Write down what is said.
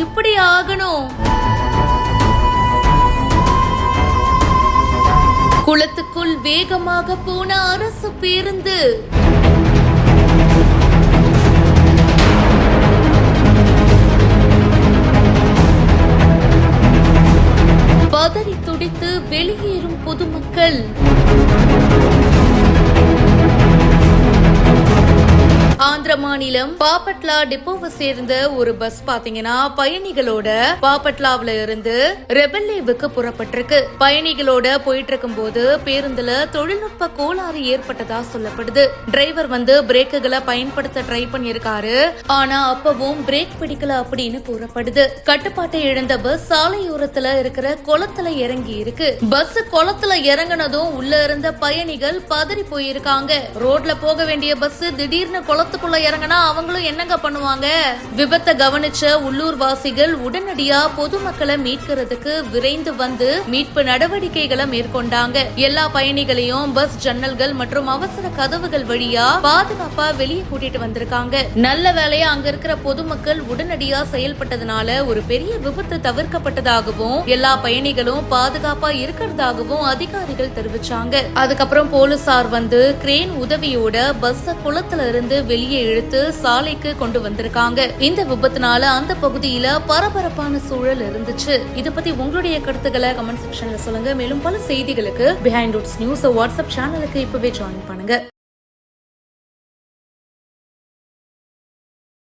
இப்படி ஆகணும்? குளத்துக்குள் வேகமாக போன அரசு பேருந்து. பதறி துடித்து வெளியேறும் பொதுமக்கள். ஆந்திர மாநிலம் பாப்பட்லா டிப்போவை சேர்ந்த ஒரு பஸ் பாத்தீங்கன்னா பயணிகளோட பாப்பட்லாவில இருந்து ரெபல்லேவுக்கு புறப்பட்டிருக்கு. பயணிகளோட போயிட்டு இருக்கும் போது பேருந்துல தொழில்நுட்ப கோளாறு ஏற்பட்டதா சொல்லப்படுது. டிரைவர் பிரேக்குகளை பயன்படுத்த ட்ரை பண்ணிருக்காரு. ஆனா அப்பவும் பிரேக் பிடிக்கல அப்படின்னு கூறப்படுது. கட்டுப்பாட்டை இழந்த பஸ் சாலையோரத்துல இருக்கிற குளத்துல இறங்கி இருக்கு. பஸ் குளத்துல இறங்கினதும் உள்ள இருந்த பயணிகள் பதறி போயிருக்காங்க. ரோட்ல போக வேண்டிய பஸ் திடீர்னு குளத்துக்குள்ள இறங்கினா அவங்களும் என்னங்க பண்ணுவாங்க? விபத்தை கவனிச்ச உள்ளூர் வாசிகள் உடனடியா பொதுமக்களை மீட்கிறதுக்கு விரைந்து வந்து மீட்பு நடவடிக்கைகளை மேற்கொண்டாங்க. எல்லா பயணிகளையும் பஸ் ஜன்னல்கள் மற்றும் அவசர கதவுகள் வழியா பாதுகாப்பா வெளியே கூட்டிட்டு வந்திருக்காங்க. நல்ல வேலையா அங்க இருக்கிற பொதுமக்கள் உடனடியா செயல்பட்டதுனால ஒரு பெரிய விபத்து தவிர்க்கப்பட்டதாகவும் எல்லா பயணிகளும் பாதுகாப்பா இருக்கிறதாகவும் அதிகாரிகள் தெரிவிச்சாங்க. அதுக்கப்புறம் போலீசார் கிரேன் உதவியோட பஸ் குளத்துல இருந்து வெளியே இழுத்து சாலைக்கு கொண்டு வந்திருக்காங்க. இந்த விபத்துனால அந்த பகுதியில பரபரப்பான சூழல் இருந்துச்சு. இத பத்தி உங்களுடைய கருத்துக்களை கமெண்ட் செக்ஷன்ல சொல்லுங்க. மேலும் பல செய்திகளுக்கு பிஹைண்ட் ரூட்ஸ் நியூஸ் வாட்ஸ்அப் சேனலுக்கு இப்பவே ஜாயின் பண்ணுங்க.